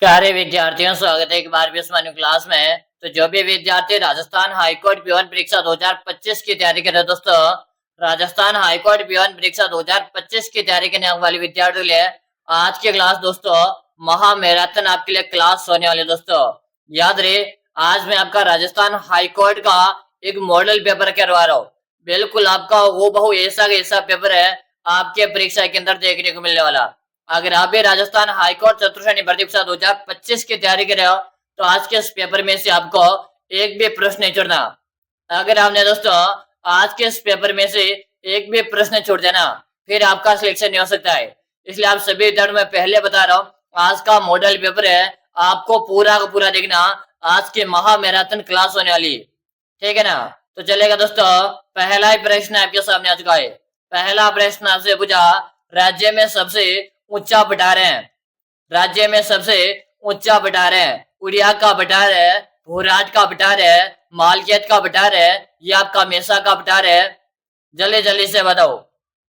प्यारे विद्यार्थियों, स्वागत है एक बार भी उस्मानी क्लास में। तो जो भी विद्यार्थी राजस्थान हाईकोर्ट पीवन परीक्षा 2025 की तैयारी कर रहे हैं दोस्तों, राजस्थान हाईकोर्ट पीवन परीक्षा 2025 की तैयारी करने वाले विद्यार्थियों के लिए आज की क्लास दोस्तों महा मैराथन आपके लिए क्लास होने वाली है। दोस्तों याद रहे, आज मैं आपका राजस्थान हाईकोर्ट का एक मॉडल पेपर करवा रहा हूँ। बिल्कुल आपका वो बहु ऐसा पेपर है आपके परीक्षा के अंदर देखने को मिलने वाला। अगर आप भी राजस्थान हाईकोर्ट चतुर्थ भर्ती परीक्षा 2025 की तैयारी कर रहे हो तो आज के इस पेपर में से आपको एक भी प्रश्न नहीं छोड़ना। अगर आपने दोस्तों आज के इस पेपर में से एक भी प्रश्न छोड़ देना फिर आपका सिलेक्शन नहीं हो सकता है। इसलिए आप सभी विद्यार्थियों में पहले बता रहा हूँ, आज का मॉडल पेपर है, आपको पूरा का पूरा देखना। आज के महा मैराथन क्लास होने वाली, ठीक है ना। तो चलेगा दोस्तों, पहला ही प्रश्न आपके सामने आ चुका है। पहला प्रश्न आपसे पूछा, राज्य में सबसे ऊंचा बटार है। राज्य में सबसे ऊंचा बटार है, उड़िया का बटार है, भोराट का बटार है, मालकियत का बटार है या आपका मेसा का बटार है। जल्दी जल्दी से बताओ।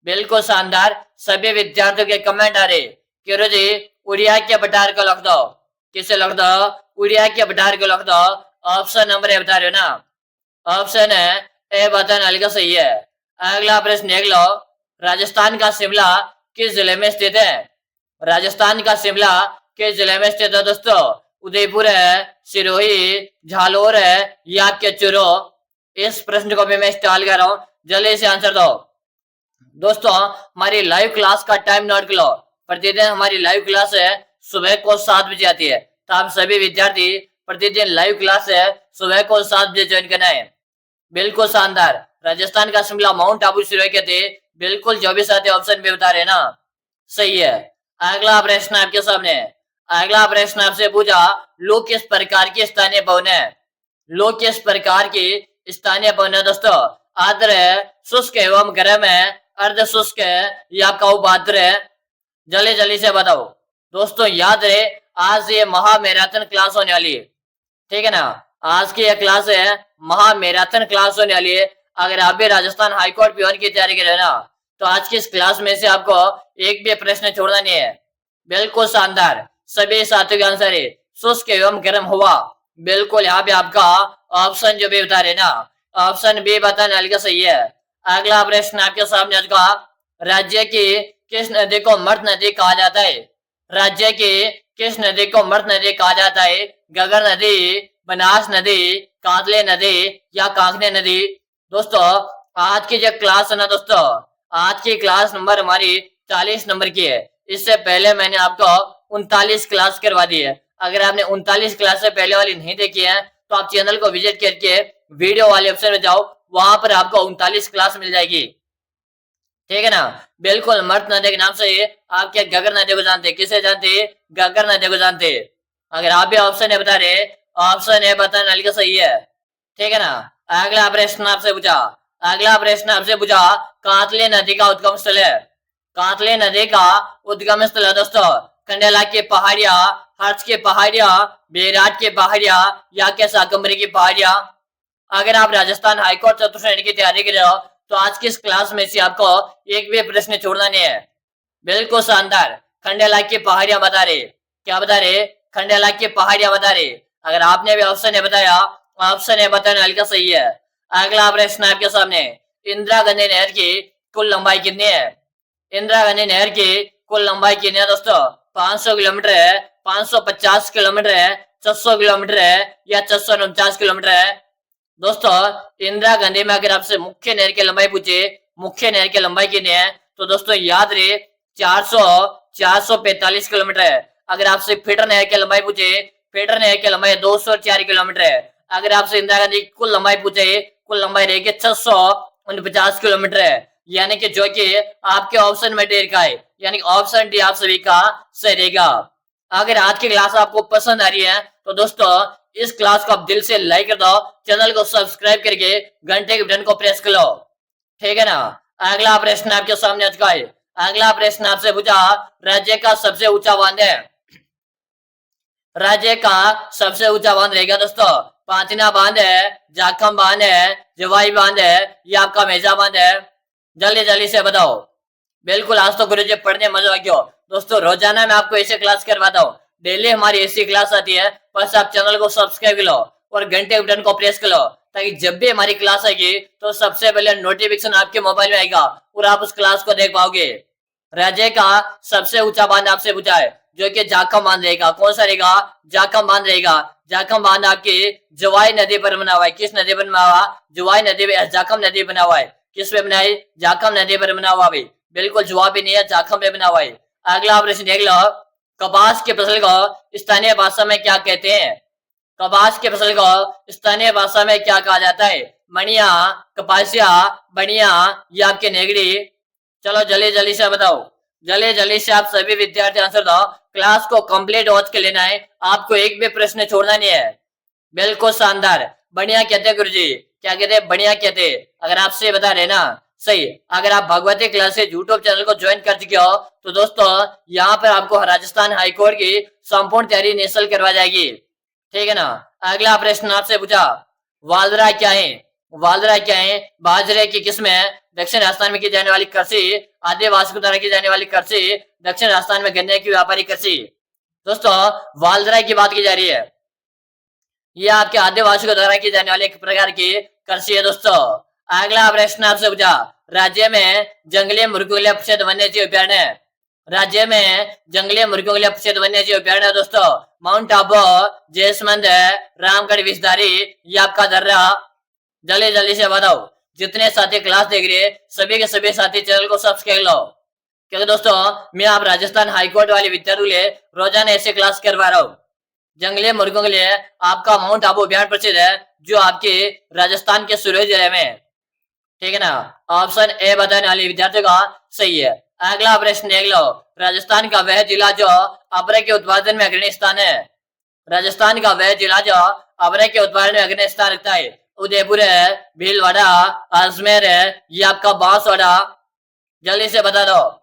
बिल्कुल शानदार, सभी विद्यार्थियों के कमेंट आ रहे कि जी उड़िया के बटार को लिख दो। किसे लिख दो? उड़िया के बटार को लिख दो। ऑप्शन नंबर ए बता रहे हो ना, ऑप्शन है ए बताने वाले का सही है। अगला प्रश्न देख लो, राजस्थान का शिमला किस जिले में स्थित है? राजस्थान का शिमला किस जिले में स्थित है दोस्तों? उदयपुर है, सिरोही, झालोर है या आपके चूरू? इस प्रश्न को भी मैं स्टाल कर रहा हूँ, जल्दी से आंसर दो। दोस्तों हमारी लाइव क्लास का टाइम नोट कर लो। प्रतिदिन हमारी लाइव क्लास है, सुबह को 7 बजे आती है। तो आप सभी विद्यार्थी प्रतिदिन लाइव क्लास है, सुबह को 7 बजे ज्वाइन करना है। बिल्कुल शानदार, राजस्थान का शिमला माउंट आबू सिरोही कहते हैं। बिल्कुल जो भी साथी ऑप्शन में बता रहे ना, सही है। अगला प्रश्न आपके सामने, अगला प्रश्न आपसे पूछा, लोग किस प्रकार की स्थानीय भवन है? लोग किस प्रकार की स्थानीय भवन है दोस्तों? आर्द्र है, शुष्क एवं गर्म है, अर्ध शुष्क है या आपका उपाद्र है? जल्दी जल्दी से बताओ। दोस्तों याद रहे, आज ये महा मैराथन क्लास होने वाली है, ठीक है ना। आज की यह क्लास है महा मैराथन क्लास होने वाली है। अगर आप भी राजस्थान हाईकोर्ट पीवन की तैयारी कर रहे हैं ना, तो आज की इस क्लास में से आपको एक भी प्रश्न छोड़ना नहीं है। बिल्कुल शानदार, सभी साथियों का आंसर है शुष्क एवं गर्म हुआ। बिल्कुल यहाँ पे आपका ऑप्शन जो भी बता रहे ना, ऑप्शन बी बताने वाले का सही है। अगला प्रश्न आपके सामने आज का, राज्य की किस नदी को मृत नदी कहा जाता है? राज्य की किस नदी को मृत नदी कहा जाता है? गगर नदी, बनास नदी, कातले नदी या कांकने नदी? दोस्तों आज की जो क्लास है ना दोस्तों, आज की क्लास नंबर हमारी 40 नंबर की है। इससे पहले मैंने आपको 39 क्लास करवा दी है। अगर आपने 39 क्लास से पहले वाली नहीं देखी है तो आप चैनल को विजिट करके वीडियो वाले ऑप्शन में जाओ, वहां पर आपको 39 क्लास मिल जाएगी, ठीक है ना। बिल्कुल मृत नदी के नाम से आप क्या गगर नदी को जानते? किसे जानते? गगर नदी को जानते। अगर आप भी ऑप्शन है बता रहे, ऑप्शन है बताने वाले का सही है, ठीक है ना। अगला प्रश्न आपसे पूछा, अगला प्रश्न आपसे पूछा, कातले नदी का उद्गम स्थल है। कातले नदी का उद्गम स्थल है दोस्तों, खंडेला की पहाड़िया, हर्ष की पहाड़िया, बेराट की पहाड़िया या के शाकंभरी की पहाड़िया? अगर आप राजस्थान हाईकोर्ट चतुर्थ श्रेणी की तैयारी कर रहे हो तो आज की इस क्लास में से आपको एक भी प्रश्न छोड़ना नहीं है। बिल्कुल शानदार, खंडेला की पहाड़ियां बता रहे। क्या बता रहे? खंडेला की पहाड़ियां बता रहे। अगर आपने भी ऑप्शन है बताया, ऑप्शन है बताने वाले का सही है। अगला प्रश्न आपके सामने, इंदिरा गांधी नहर की कुल लंबाई कितनी है? इंदिरा गांधी नहर की कुल लंबाई कितनी है दोस्तों? 500 किलोमीटर है, 550 किलोमीटर है, 600 किलोमीटर है या 649 किलोमीटर है? दोस्तों इंदिरा गांधी में अगर आपसे मुख्य नहर की लंबाई पूछे, मुख्य नहर की लंबाई कितनी है, तो दोस्तों याद रहे 445 किलोमीटर है। अगर आपसे फीडर नहर की लंबाई पूछे, फीडर नहर की लंबाई 204 किलोमीटर है। अगर आपसे इंदिरा गांधी की कुल लंबाई पूछे, कुल लंबाई रहेगी 649 किलोमीटर है। यानी कि जो कि आपके ऑप्शन में डी का है, यानी ऑप्शन डी आप सभी का सही रहेगा। अगर आज की क्लास आपको पसंद आ रही है तो दोस्तों इस क्लास को आप दिल से लाइक कर दो, चैनल को सब्सक्राइब करके घंटे के बटन को प्रेस कर लो, ठीक है ना। अगला प्रश्न आपके सामने आ चुका है। अगला प्रश्न आपसे पूछा, राज्य का सबसे ऊंचा बांध है। राज्य का सबसे ऊंचा बांध रहेगा दोस्तों, पांचना बांध है, जाखम बांध है, जवाई बांध है या आपका मेजा बांध है? जल्दी जल्दी से बताओ। बिल्कुल आज तो गुरुजी पढ़ने मजा आ गया दोस्तों। रोजाना मैं आपको ऐसे क्लास करवाता हूँ, डेली हमारी ऐसी क्लास आती है, बस आप चैनल को सब्सक्राइब कर लो और घंटे बटन को प्रेस कर लो, ताकि जब भी हमारी क्लास आएगी तो सबसे पहले नोटिफिकेशन आपके मोबाइल में आएगा और आप उस क्लास को देख पाओगे। राज्य का सबसे ऊंचा बांध आपसे पूछा है, जो कि जाखम बांध रहेगा। कौन सा रहेगा? जाखम बांध रहेगा। जाखम बांध आपकी जवाई नदी पर बना हुआ है। किस नदी पर बना हुआ? जवाई नदी पे, जाखम नदी बना हुआ है। किस पे बनाई? जाखम नदी पर बना हुआ। भाई बिल्कुल जवाब ही नहीं है, जाखम पे बना हुआ है। अगला प्रश्न देख लो, कपास की फसल को स्थानीय भाषा में क्या कहते हैं? कपास की फसल को स्थानीय भाषा में क्या कहा जाता है? मणिया, कपासिया, बनिया या आपके नेगड़ी? चलो जल्दी जल्दी से बताओ, जल्दी जल्दी से आप सभी विद्यार्थी आंसर दो। क्लास को कंप्लीट वॉच के लेना है, आपको एक भी प्रश्न छोड़ना नहीं है। बिल्कुल शानदार। बढ़िया कहते हैं गुरुजी। क्या कहते हैं? बढ़िया कहते हैं। अगर आपसे बता रहे ना, सही। अगर आप भगवती क्लासेज यूट्यूब चैनल को ज्वाइन कर चुके हो तो दोस्तों यहाँ पर आपको राजस्थान हाईकोर्ट की संपूर्ण तैयारी निःशुल्क करवा जाएगी, ठीक है ना। अगला प्रश्न आपसे पूछा, वालद्रा क्या है? वालद्रा क्या है? बाजरे की किस्म है। दक्षिण राजस्थान में की जाने वाली कृषि, आदिवासी के द्वारा की जाने वाली कृषि, दक्षिण राजस्थान में गन्ने की व्यापारी कृषि। दोस्तों वालद्रा की बात की जा रही है, यह आपके आदिवासी के द्वारा की जाने वाली एक प्रकार की कृषि है दोस्तों। अगला प्रश्न आपसे पूछा, राज्य में जंगली मुर्गों के लिए प्रसिद्ध वन्य जीव अभ्यारण्य है। राज्य में जंगली मुर्गों के लिए प्रसिद्ध वन्य जीव अभ्यारण्य दोस्तों माउंट आबू, जैसमंद, रामगढ़ विषधारी या आपका दर्रा? जल्दी जल्दी से बताओ। जितने साथी क्लास देख रहे हैं सभी के सभी साथी चैनल को सब्सक्राइब लो, क्योंकि दोस्तों मैं आप राजस्थान हाईकोर्ट वाले विद्यार्थियों के लिए रोजाना ऐसे क्लास करवा रहा हूँ। जंगली मुर्गों के लिए आपका माउंट आबू अभ्यारण्य प्रसिद्ध है, जो आपके राजस्थान के सुरई जिले में, ठीक है ना। ऑप्शन ए बताने वाले विद्यार्थियों का सही है। अगला प्रश्न देख लो, राजस्थान का वह जिला जो अबरख के उत्पादन में अग्रणी स्थान है। राजस्थान का वह जिला जो अबरख के उत्पादन में अग्रणी स्थान रखता है, उदयपुर है, भीलवाड़ा, अजमेर है या आपका बांसवाड़ा? जल्दी से बता दो।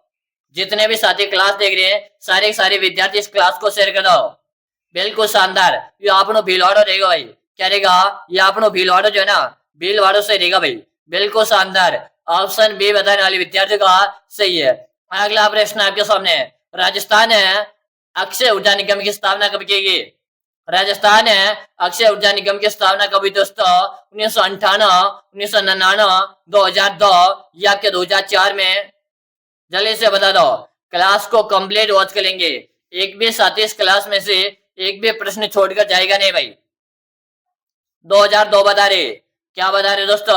जितने भी साथी क्लास देख रहे हैं सारे सारे विद्यार्थी इस क्लास को शेयर कर दो। बिल्कुल शानदार। ये आपनो भीलवाड़ा रहेगा भाई। क्या रहेगा? ये आपनो भीलवाड़ा जो है ना, भीलवाड़ा से रहेगा भाई। बिल्कुल शानदार। ऑप्शन बी बताने वाले विद्यार्थियों का सही है। अगला प्रश्न आपके सामने, राजस्थान है अक्षय ऊर्जा निगम की स्थापना कब की गई? राजस्थान है अक्षय ऊर्जा निगम की स्थापना कब हुई दोस्तों? 1958, 1999, 2002 या आपके 2004 में? जल्दी से बता दो। क्लास को कंप्लीट वॉच करेंगे, एक भी साथी इस क्लास में से एक भी प्रश्न छोड़कर जाएगा नहीं भाई। 2002 बता रहे। क्या बता रहे दोस्तों?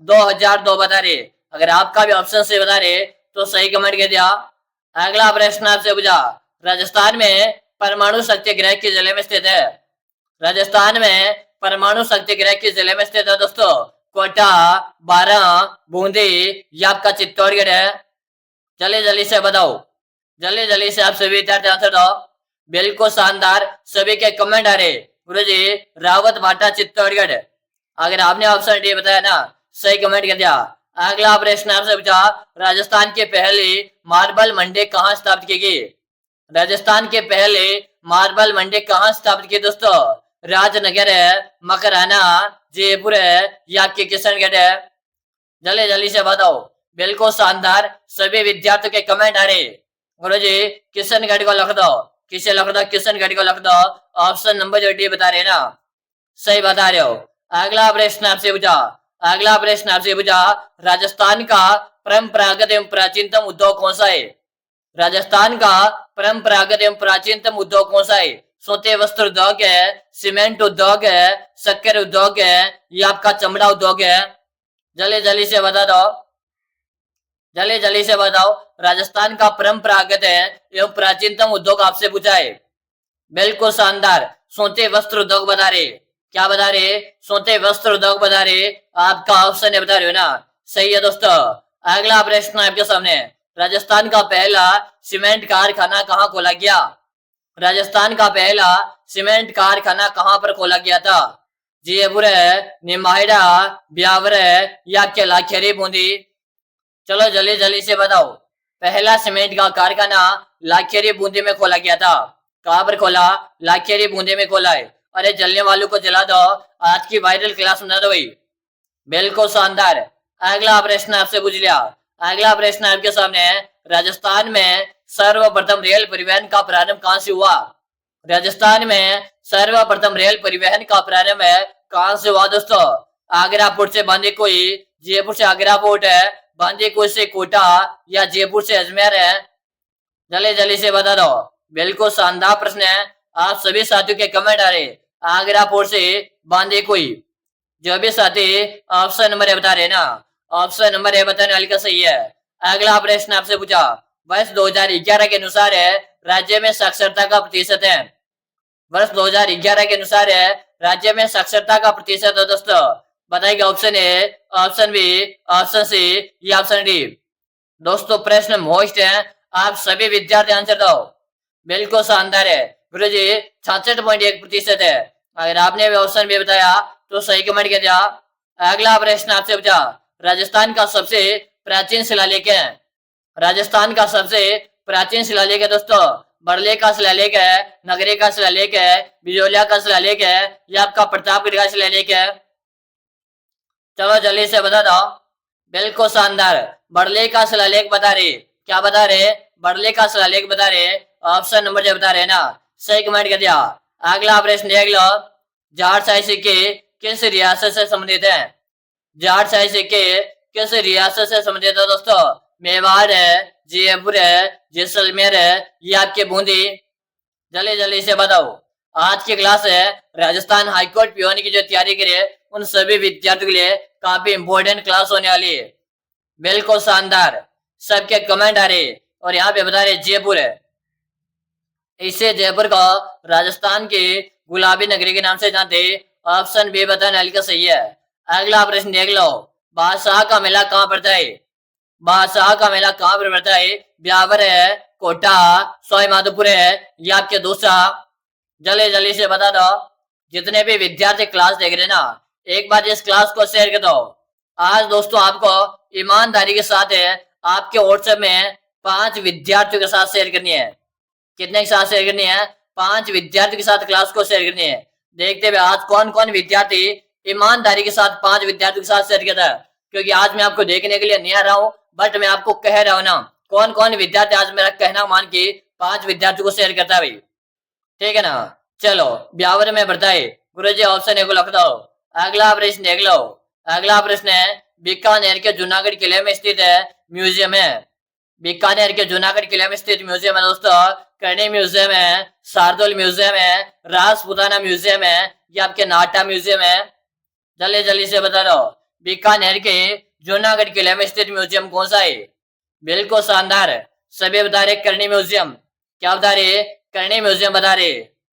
2002 बता रहे। अगर आपका भी ऑप्शन से बता रहे तो सही कमेंट कर दिया। अगला प्रश्न आपसे पूछा, राजस्थान में परमाणु सत्याग्रह किस जिले में स्थित है? राजस्थान में परमाणु सत्याग्रह किस जिले में स्थित है दोस्तों? कोटा, बारां, बूंदी या आपका चित्तौड़गढ़ है? जल्दी जल्दी से बताओ, जल्दी जल्दी से आप सभी विद्यार्थी आंसर दो। बिल्कुल शानदार, सभी के कमेंट आ रहे। गुरु जी रावत भाटा चित्तौड़गढ़। अगर आपने ऑप्शन डी बताया ना, सही कमेंट कर दिया। अगला प्रश्न आपसे पूछा, राजस्थान के पहली मार्बल मंडी कहाँ स्थापित की गई? राजस्थान के पहले मार्बल मंडी कहाँ स्थापित की दोस्तों? राजनगर है, मकराना, जयपुर है या आपके किशनगढ़ है? जल्दी जल्दी से बताओ। बिल्कुल शानदार, सभी विद्यार्थियों के कमेंट आ रहे। गुरु जी किशनगढ़ को लिख दो। किसे लिख दो? किशनगढ़ को लिख दो। ऑप्शन नंबर जो डी बता रहे ना, सही बता रहे हो। अगला प्रश्न आपसे पूछा, अगला प्रश्न आपसे पूछा, राजस्थान का परंपरागत एवं प्राचीनतम उद्योग कौन सा है? राजस्थान का परंपरागत एवं प्राचीनतम उद्योग कौन सा है? सूती वस्त्र उद्योग है, सीमेंट उद्योग है, शक्कर उद्योग है या आपका चमड़ा उद्योग है? जल्दी जल्दी से बता दो, जल्दी जल्दी से बताओ। राजस्थान का परंपरागत है एवं प्राचीनतम उद्योग आपसे पूछा है। बिल्कुल शानदार, सूती वस्त्र उद्योग बता रहे। क्या बता रहे? सूती वस्त्र उद्योग बता रहे। आपका ऑप्शन है बता रहे हो ना, सही है दोस्तों। अगला प्रश्न आपके सामने, राजस्थान का पहला सीमेंट कारखाना कहाँ खोला गया? राजस्थान का पहला सीमेंट कारखाना कहाँ पर खोला गया था? जयपुर है, निम्बाहेड़ा, ब्यावर है या आपके लाखेरी बूंदी? चलो जल्दी जल्दी से बताओ। पहला सीमेंट का कारखाना लाखेरी बूंदी में खोला गया था। कहाँ पर खोला? लाखेरी बूंदी में खोला है। अरे जलने वालों को जला दो, आज की वायरल क्लास बना दो भाई। बिल्कुल शानदार। अगला प्रश्न आपसे पूछ लिया। अगला प्रश्न आपके सामने है, राजस्थान में सर्वप्रथम रेल परिवहन का प्रारंभ कहाँ से हुआ? राजस्थान में सर्वप्रथम रेल परिवहन का प्रारंभ कहाँ से हुआ दोस्तों? आगरापुर से बांदीकुई, जयपुर से आगरा पोर्ट है, बांदीकुई से कोटा या जयपुर से अजमेर है। जल्दी जल्दी से बता दो। बिल्कुल शानदार प्रश्न है। आप सभी साथियों के कमेंट आ रहे। आगरा पोर्ट से बांदीकुई। जो भी साथी ऑप्शन नंबर ए बता रहे ना, ऑप्शन नंबर ए बताने वाले का सही है। अगला प्रश्न आपसे पूछा, वर्ष 2011 के अनुसार है राज्य में साक्षरता का प्रतिशत है। वर्ष 2011 के अनुसार है राज्य में साक्षरता का प्रतिशत है दोस्तों। बताइएगा option A, option B, option C या ऑप्शन डी। दोस्तों प्रश्न मोस्ट है, आप सभी विद्यार्थी आंसर दो। बिल्कुल शानदार है गुरु जी, 66.1% है। अगर आपने भी ऑप्शन बी बताया तो सही कमेंट कर दिया। अगला प्रश्न आपसे पूछा, राजस्थान का सबसे प्राचीन शिलालेख है। राजस्थान का सबसे प्राचीन शिलालेख है दोस्तों। बरले का शिलालेख है, नगरी का शिलालेख है, बिजोलिया का शिलालेख है या आपका प्रतापगढ़ का शिलालेख है? चलो जल्दी से बता दो। बिल्कुल शानदार, बरले का शिलालेख बता रहे। क्या बता रहे? बरले का शिलालेख बता रहे। ऑप्शन नंबर जो बता रहे ना, सही कमेंट कर दिया। अगला प्रश्न देख लो, जाट शाही सिक्के किस रियासत से संबंधित है? जाट शाही सिक्के किस रियासत से संबंधित है दोस्तों? मेवाड़ है, जयपुर है, जैसलमेर है या आपके बूंदी? जल्दी जल्दी से बताओ। आज की क्लास है राजस्थान हाईकोर्ट पीओन की जो तैयारी करे उन सभी विद्यार्थियों के लिए काफी इंपॉर्टेंट क्लास होने वाली है। बिल्कुल शानदार, सबके कमेंट आ रहे और यहाँ पे बता रहे जयपुर है। इसे जयपुर को राजस्थान की गुलाबी नगरी के नाम से जानते। ऑप्शन बी बताने वाली का सही है। अगला प्रश्न देख लो, बादशाह का मेला कहाँ पड़ता है? बादशाह का मेला कहाँ पर पड़ता है? ब्यावर है, कोटा, सवाई माधोपुर है या आपके दूसरा? जल्दी जल्दी से बता दो। जितने भी विद्यार्थी क्लास देख रहे हैं ना, एक बार इस क्लास को शेयर कर दो। आज दोस्तों आपको ईमानदारी के साथ है आपके व्हाट्सएप में 5 विद्यार्थियों के साथ शेयर करनी है। कितने के साथ शेयर करनी है? 5 विद्यार्थियों के साथ क्लास को शेयर करनी है। देखते हुए आज कौन कौन विद्यार्थी ईमानदारी के साथ 5 विद्यार्थियों के साथ शेयर किया था, क्योंकि आज मैं आपको देखने के लिए नहीं आ रहा हूँ, बट मैं आपको कह रहा हूँ ना कौन कौन विद्यार्थी आज मेरा कहना मान के 5 विद्यार्थियों को शेयर करता है भाई। ठीक है ना? चलो ब्यावर में बताए गुरु जी, ऑप्शन ए को लिख दो। अगला प्रश्न देख लो। अगला प्रश्न है, बीकानेर के जूनागढ़ किले में स्थित है म्यूजियम है। बीकानेर के जूनागढ़ किले में स्थित म्यूजियम है दोस्तों। करणी म्यूजियम है, शार्दुल म्यूजियम है, राजपुताना म्यूजियम है या आपके नाटा म्यूजियम है? जल्दी जल्दी से बता दो। बीकानेर के जूनागढ़ किले में स्थित म्यूजियम कौन सा है? बिल्कुल शानदार, सभी बता रहे करणी म्यूजियम। क्या बता रहे? करणी म्यूजियम बता रहे।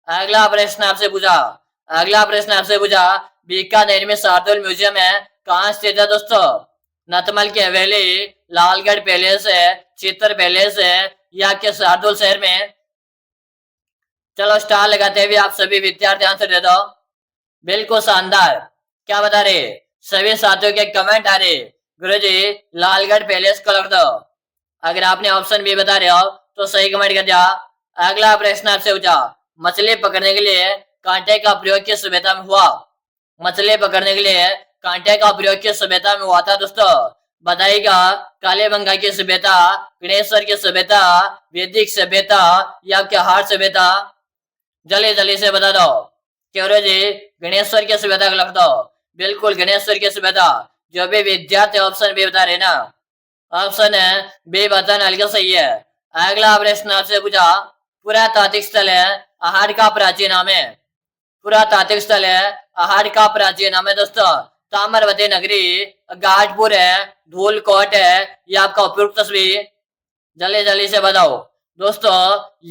अगला प्रश्न आपसे पूछा, अगला प्रश्न आपसे पूछा, बीकानेर में शार्दुल म्यूजियम है, कहाँ स्थित है दोस्तों? नतमल की हवेली, लालगढ़ पैलेस है, चित्तर पैलेस है या आपके शार्दुल शहर में? चलो स्टार लगाते हुए आप सभी विद्यार्थी आंसर दे दो। बिल्कुल शानदार, क्या बता रहे? सभी साथियों के कमेंट आ रहे। गुरुजी लालगढ़ पैलेस को लग दो। अगर आपने ऑप्शन बी बता रहे हो तो सही कमेंट कर दिया। अगला प्रश्न आपसे पूछा, मछली पकड़ने के लिए कांटे का प्रयोग किस सभ्यता में हुआ? मछली पकड़ने के लिए कांटे का प्रयोग किस सभ्यता में हुआ था दोस्तों? बताइएगा। कालेबंगा की सभ्यता, गणेश्वर की सभ्यता, वैदिक सभ्यता या क्या हार सभ्यता? जल्दी जल्दी से बता दो। क्यों जी गणेश्वर की सभ्यता को लिख दो। बिल्कुल गणेश्वर की सभ्यता। जो भी विद्यार्थी ऑप्शन बी बता रहे ना, ऑप्शन है बी बताने वाले का सही है। अगला प्रश्न आपसे पूछा, पुरातात्विक स्थल है आहड़ का प्राचीन नाम है। पुरातात्विक स्थल है आहड़ का प्राचीन नाम है दोस्तों। ताम्रवती नगरी, घाटपुर है, धूलकोट है या आपका उपयुक्त तस्वीर? जल्दी जल्दी से बताओ दोस्तों।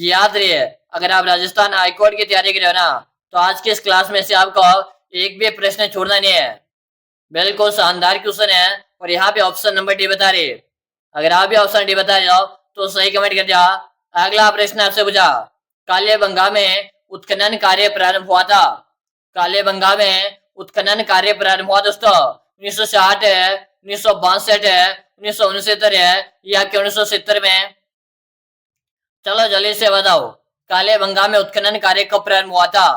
याद रहिए, अगर आप राजस्थान हाईकोर्ट की तैयारी कर रहे हो ना, तो आज की इस क्लास में से आपको एक भी प्रश्न छोड़ना नहीं है। बिल्कुल शानदार क्वेश्चन है और यहाँ पे ऑप्शन नंबर डी बता रहे। अगर आप भी ऑप्शन डी बता रहे हो तो सही कमेंट कर दिया। अगला प्रश्न आपसे पूछा, कालीबंगा में उत्खनन कार्य प्रारंभ हुआ था। कालीबंगा में उत्खनन कार्य प्रारंभ हुआ दोस्तों 1960 है, 1962 है, 1969 है या 1970 में? चलो जल्दी से बताओ। कालीबंगा में उत्खनन कार्य कब प्रारंभ हुआ था?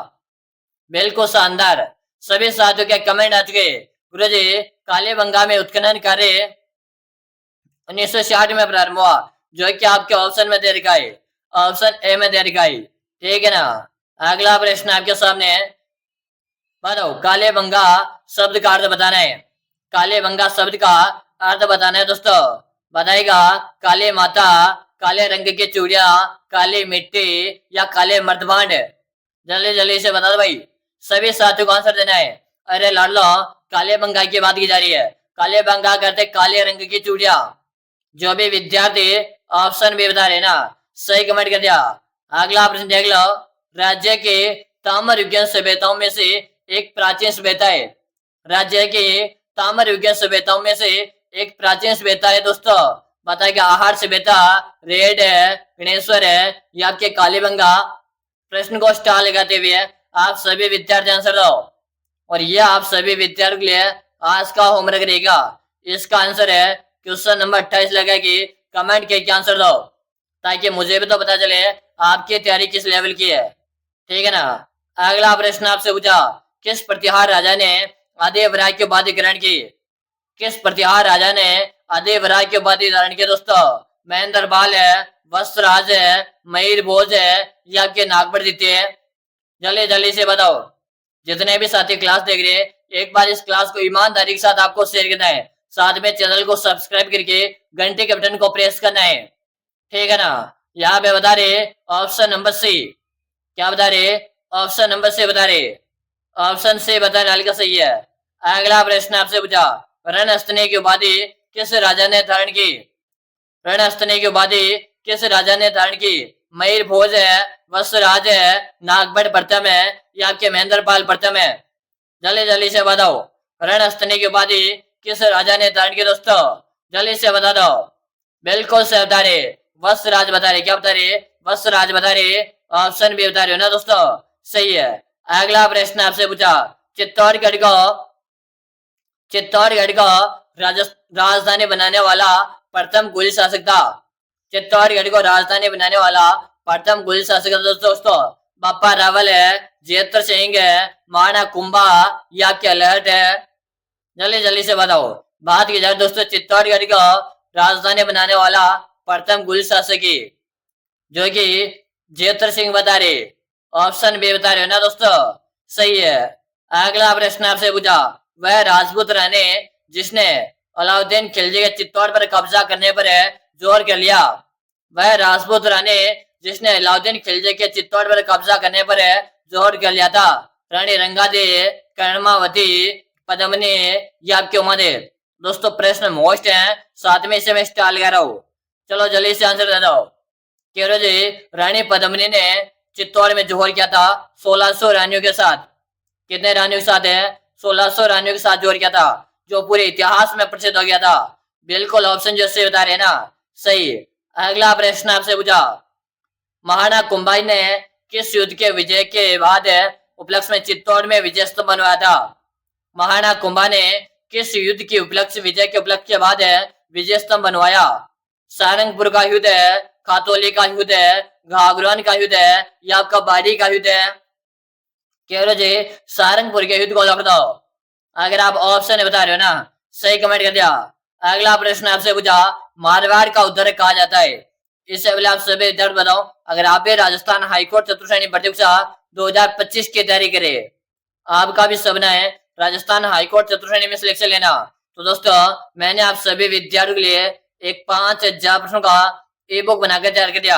बिल्कुल शानदार, सभी साथियों के कमेंट आ चुके। गुरुजी कालीबंगा में उत्खनन कार्य 1960 में प्रारंभ हुआ, जो कि आपके ऑप्शन में दे रखा है, ऑप्शन ए में दे रखा है। ठीक है ना? अगला प्रश्न आपके सामने है, बताओ काले बंगा शब्द का अर्थ बताना है। काले बंगा शब्द का अर्थ बताना है दोस्तों। बताएगा काले माता, काले रंग की चूड़िया, काली मिट्टी या काले मर्दभांड। जल्दी जल्दी से बता दो भाई, सभी साथियों को आंसर देना है। अरे लाडलो, काले बंगा की बात की जा रही है। काले बंगा करते काले रंग की चूड़िया। जो भी विद्यार्थी ऑप्शन भी बता रहे ना, सही कमेंट कर दिया। अगला प्रश्न देख लो, राज्य के ताम्र युगीन सभ्यताओं में से एक प्राचीन सभ्यता है। राज्य की ताम्र युगीन सभ्यताओं में से एक प्राचीन सभ्यता है दोस्तों। बताएगा आहार सभ्यता, रेड है, गणेश्वर है या आपके कालीबंगा। प्रश्न को स्टार लगाते हुए आप सभी विद्यार्थी आंसर दो। और यह आप सभी विद्यार्थियों के लिए आज का होमवर्क रहेगा। इसका आंसर है क्वेश्चन नंबर 28 लगाएगी, कमेंट करके आंसर दो ताकि मुझे भी तो पता चले आपकी तैयारी किस लेवल की है। ठीक है ना। अगला प्रश्न आपसे पूछा, किस प्रतिहार राजा ने आदिवराय की उपाधि ग्रहण की। किस प्रतिहार राजा ने आदिवराय की उपाधि धारण की दोस्तों। महेंद्र पाल है, वत्सराज है, मयूर भोज है या आपके नागपुर द्वितीय है। जल्दी जल्दी से बताओ। जितने भी साथी क्लास देख रहे हैं, एक बार इस क्लास को ईमानदारी के साथ आपको शेयर करना है। साथ में चैनल को सब्सक्राइब करके घंटे के बटन को प्रेस करना है। ठीक है ना। यहाँ पे बता रहे ऑप्शन नंबर सी। क्या बता रहे, ऑप्शन नंबर सी बता रहे। ऑप्शन सी बताने वाले का सही है। अगला प्रश्न आपसे पूछा, रणस्थनी की उपाधि किस राजा ने धारण की। रणस्थनी की उपाधि किस राजा ने धारण की। मयूर भोज है, वत्सराज है, नागभट्ट प्रथम है या आपके महेंद्र पाल प्रथम है। जल्दी जल्दी से बताओ, रणस्थनी की उपाधि किस राजा ने धारण की दोस्तों। जल्दी से बता दो। बिल्कुल सही बता रहे, वत्सराज बता रहे। क्या बता रहे, वत्सराज बता रहे। ऑप्शन भी बता रहे हो ना दोस्तों, सही है। अगला प्रश्न आपसे पूछा, चित्तौड़गढ़ को राजधानी बनाने वाला प्रथम कुली शासक था। चित्तौड़गढ़ को राजधानी बनाने वाला प्रथम कुली शासक था दोस्तों। बापा रावल है, जेतर सिंह है, महाराणा कुंभा या क्या लहट है। जल्दी जल्दी से बताओ। बात की जाए दोस्तों, चित्तौड़गढ़ को राजधानी बनाने वाला प्रथम कुली शासक की, जो कि जेतर सिंह बता रहे। ऑप्शन बी बता रहे हो ना दोस्तों, सही है। अगला प्रश्न आपसे पूछा, वह राजपूत रानी जिसने अलाउद्दीन खिलजी के चित्तौड़ पर कब्जा करने पर जोर कर लिया। वह राजपूत रानी जिसने अलाउद्दीन खिलजी के चित्तौड़ पर कब्जा करने पर जोर कर लिया था। रानी रंगादेवी, कर्मावती, पद्मिनी या आपके उमादेव। दोस्तों प्रश्न मोस्ट है, साथ में इसे मैं स्टार लगा रहा हूँ। चलो जल्दी से आंसर दे दो। कह रहे जी, रानी पद्मिनी ने चित्तौड़ में जोहर किया था 1600 रानियों के साथ। कितने रानियों के साथ है, 1600 रानियों के साथ जोहर किया था, जो पूरे इतिहास में प्रसिद्ध हो गया था। बिल्कुल ऑप्शन जो से बता रहे हैं ना, सही। अगला प्रश्न आपसे पूछा, महाराणा कुंभा ने किस युद्ध के विजय के बाद उपलक्ष्य में चित्तौड़ में विजय स्तंभ बनवाया था। महाराणा कुंभा ने किस युद्ध के उपलक्ष्य विजय के उपलक्ष्य के बाद विजय स्तंभ बनवाया। सारंगपुर का युद्ध है, खातौली का युद्ध है, घाघरान का युद्ध है या आपका बारी का युद्ध है। कह रहे जी, सारंगपुर के युद्ध को लॉक दो। अगर आप ऑप्शन बता रहे हो ना, सही कमेंट कर दिया। अगला प्रश्न आपसे पूछा, मारवाड़ का उद्धार कहा जाता है। इससे पहले आप सभी विद्यार्थी बताओ, अगर आप भी राजस्थान हाईकोर्ट चतुर्थ श्रेणी भर्ती परीक्षा 2025 की तैयारी करें, आपका भी सपना है राजस्थान हाईकोर्ट चतुर्थ श्रेणी में सिलेक्शन लेना, तो दोस्तों मैंने आप सभी विद्यार्थियों के लिए एक 5000 प्रश्नों का ई बुक बनाकर तैयार कर दिया।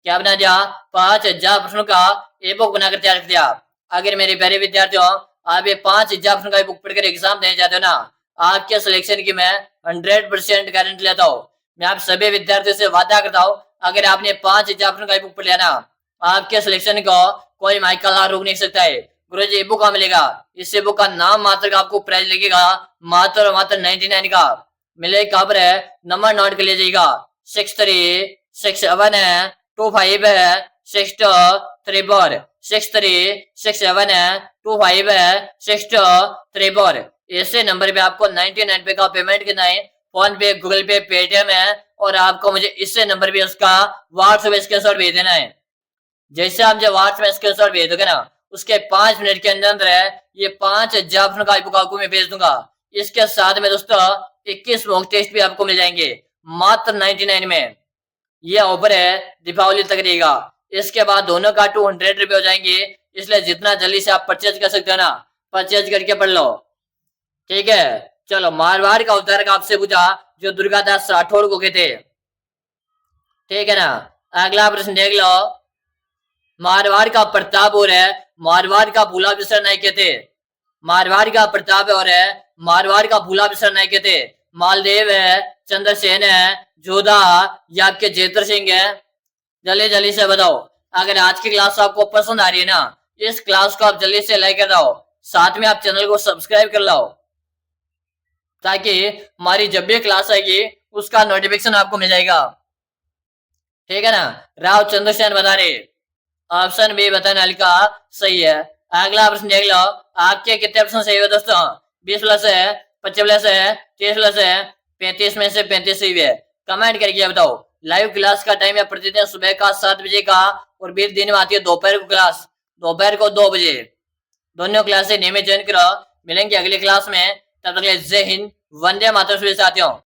क्या बना दिया, 5000 प्रश्नों का ई बुक बनाकर तैयार कर दिया। अगर मेरे प्यारे विद्यार्थियों आप ये 5000 प्रश्नों का बुक पढ़कर एग्जाम देने जाते हो ना, आपके सिलेक्शन की मैं 100% गारंटी लेता हूँ। मैं आप सभी विद्यार्थियों से वादा करता हूँ, अगर आपने 5000 प्रश्नों का बुक पढ़ लिया ना, आपके सिलेक्शन को कोई माइकल रोक नहीं सकता है। गुरुजी ई बुक मिलेगा, इस बुक का नाम मात्र का आपको प्राइस लगेगा मात्र और मात्र 99 का। मिलेगा कहाँ पर है, नंबर नोट कर लीजिएगा 636725 636725 ऐसे नंबर पे आपको 99 रुपए का पेमेंट करना है। फोन पे, गूगल पे, पेटीएम है और आपको मुझे इससे नंबर पे उसका व्हाट्सएप स्क्रीनशॉट भेज देना है। जैसे आप जब व्हाट्सएप स्क्रीनशॉट भेज दोगे ना, उसके 5 मिनट के अंदर ये 5000 का बुक आपको मैं भेज दूंगा। इसके साथ में दोस्तों 21 मॉक टेस्ट भी आपको मिल जाएंगे मात्र 99 में। ये ऑफर है दीपावली तक रहेगा। इसके बाद दोनों का 200 रुपए हो जाएंगे इसलिए जितना जल्दी से आप परचेज कर सकते हो ना, परचेज करके पढ़ लो। ठीक है, चलो मारवाड़ का उद्धारक आपसे पूछा जो दुर्गादास राठौड़ को कहते। ठीक है ना, अगला प्रश्न देख लो। मारवाड़ का प्रताप और है मारवाड़ का भूला बिसर नहीं कहते। मारवाड़ का प्रताप और है मारवाड़ का भूला बिसर नहीं कहते। मालदेव है, चंद्रसेन है, जोधा या आपके जेतर सिंह है। जल्दी जल्दी से बताओ। अगर आज की क्लास आपको पसंद आ रही है ना, इस क्लास को आप जल्दी से लाइक कर दो, साथ में आप चैनल को सब्सक्राइब कर लो, ताकि हमारी जब भी क्लास आएगी उसका नोटिफिकेशन आपको मिल जाएगा। ठीक है ना, राव चंद्रसेन बता रहे, ऑप्शन बी बताने वाले का सही है। अगला प्रश्न देख लो, आपके कितने प्रश्न सही है दोस्तों? 20 प्लस है, 25 प्लस है, 30 प्लस है, 35 में से 35 सही है। कमेंट करके बताओ। लाइव क्लास का टाइम है प्रतिदिन सुबह का 7 बजे का, और बीच दिन में आती है दोपहर को क्लास, दोपहर को 2 बजे। दोनों क्लास से नियमित ज्वाइन करो। मिलेंगे अगली क्लास में, तब तक जय हिंद, वंदे मातरम साथियों।